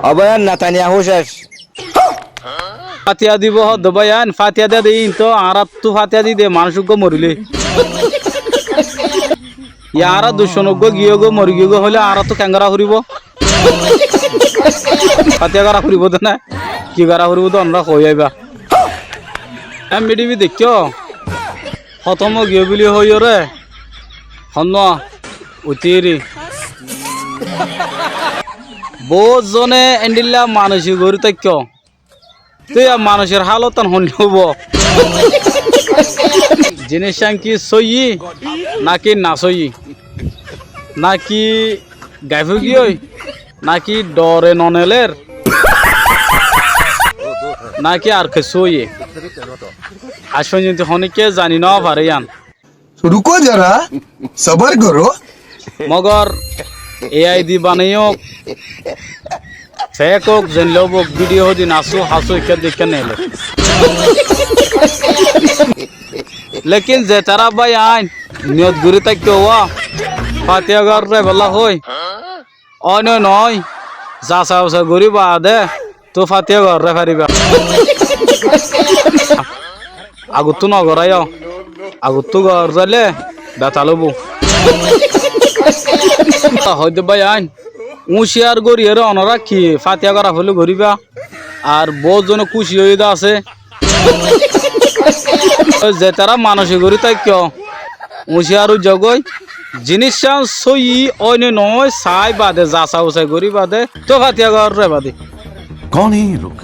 অবয়ান Netanyahu শেষ ফাতিয়া দিব দবায়ান ফাতিয়া দে দিন তো আর তো ফাতিয়া দি দে মানুষ গো মরিলে ইয়ারা দুশনগ গিয়ে গো মরি গিয়ে গো হলে আর তো ক্যাঙ্গারা ফুরিব ফাতিয়া করা ফুরিব তো না কি করা ফুরিব তো আমরা হয়ে যাইবা আমি টিভি দেখিও প্রথম গিয়ে বলি হই রে হন উতিরি বহুত জনে এন্ডিল্লা মানুষ গরু তাক্য তুই মানুষের হালত হব জিনিস কি সই নাকি না সই নাকি গাইফুগি নাকি ডরে ননেলের নাকি আর কে সই আসন যদি হনিকে জানি না পারে ইয়ান रुको जरा सबर करो मगर एआई दी बानियो फेक होक जन लोग वीडियो हो दिन आसू हासू के देख के नेले लेकिन जे तारा भाई आइन नियत गुरी तक के हुआ फातिया कर रे भला होय ओनो नय जा सा गुरी बादे तो फातिया कर रे फारिबा आगुतु न गरायो आगुतु गरले दातालबु হয়তো ভাই আইন উশিয়ার গড়ি এর অনরাখি ফাতিয়া করা হলে গরিবা আর বহুত জন খুশি হয়ে আছে যে তারা মানসিক গড়ি তাই কেউ উশিয়ার জগই জিনিস সই অন্য নয় সাই বাদে যা চাও চাই গড়ি বাদে তো ফাতিয়া কর রে বাদে कौन है ये लोग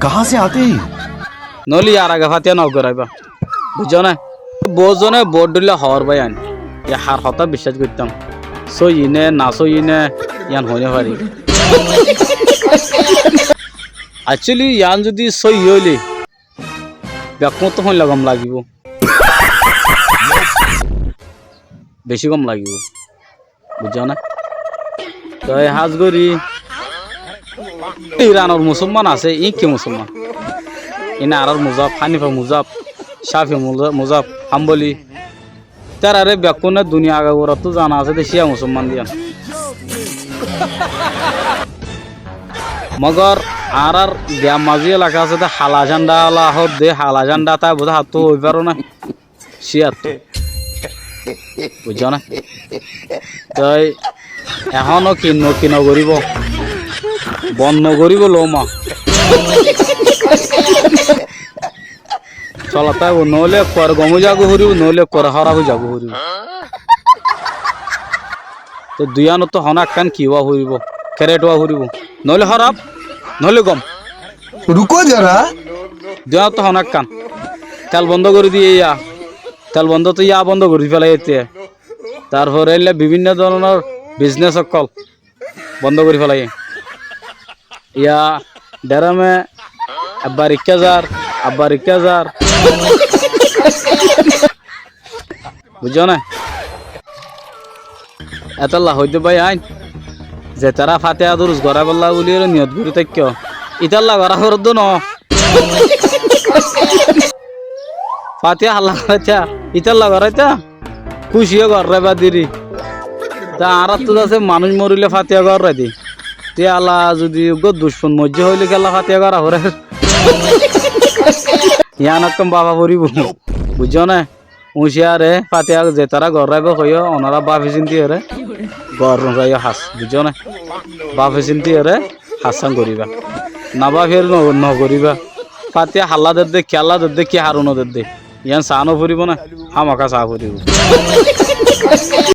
कहाँ से आते हैं নলি আর আগে ফাতিয়া ন করাইবা বুঝছো না বহুত জনে বোর্ড দিলে হওয়ার ভাই আইন হার হতা বিশ্বাস করতাম সই নে না সই নে ইয়ান হইনে পারি অ্যাকচুয়ালি ইয়ান যদি সই হইলে ব্যাকমত হইন লাগম লাগিব বেশি কম লাগিব বুঝছো না তো হাজ করি ইরানের মুসলমান আছে ই কি মুসলমান ইনা আর মুজাব হানিফা মুজাব শাফি মুজাব হাম্বলি তারারে ব্যাকুনে দুনিয়া আগে ওরা তো জানা আছে দেশিয়া মুসলমান দিয়া মগর আর দেয়া মাঝি এলাকা আছে হালা ঝান্ডা আলা হত দে হালা ঝান্ডা তা বোধ হাত তো হই পারো না শিয়ার তো বুঝছো না তাই এখনো কিন করিব বন্ধ করিব লমা চলাতে নহলে কর গমু যাগো হরিব নহলে কর হরাবো যাগো হরিব তো দুয়ানো তো হনা কান কিবা হরিব ক্যারেটওয়া হরিব নহলে হরাব নহলে গম रुको जरा দুয়া তো হনা কান তেল বন্ধ করে দিয়ে ইয়া তেল বন্ধ তো ইয়া বন্ধ করে ফেলাই এতে তারপরে এলে বিভিন্ন ধরনের বিজনেস সকল বন্ধ করে ফেলাই ইয়া ডেরামে আব্বার 1000 আব্বার 1000 বুঝছো না এতলা হইতে ভাই আইন যে তারা ফাতে আদরুস গড়া বললা বলি নিয়ত ঘুরে থাকি ইতাল্লা গড়া করদ ন ফাতে হাল্লা করাইতা ইতাল্লা গড়াইতা খুশিও গড়রে বাদিরি তা আর তো আছে মানুষ মরিলে ফাতিয়া গড়াই দি তে আল্লাহ যদি দুশ্মন মজ্জা হইলে গেলা ফাতিয়া গড়া হরে ইয়ানকম বাবা পড়িব বুঝছো না উশিয়ারে ফাতিয়া যে তারা ঘর রাইব কইও ওনারা বাফি চিন্তি রে ঘর রাইব হাস বুঝছো না বাফি চিন্তি রে হাসান করিবা না বাফের ন করিবা ফাতিয়া হাল্লা দে খেলা দে কি হারুনো দে ইয়ান সানো ফুরিব না হামাকা সা ফুরিব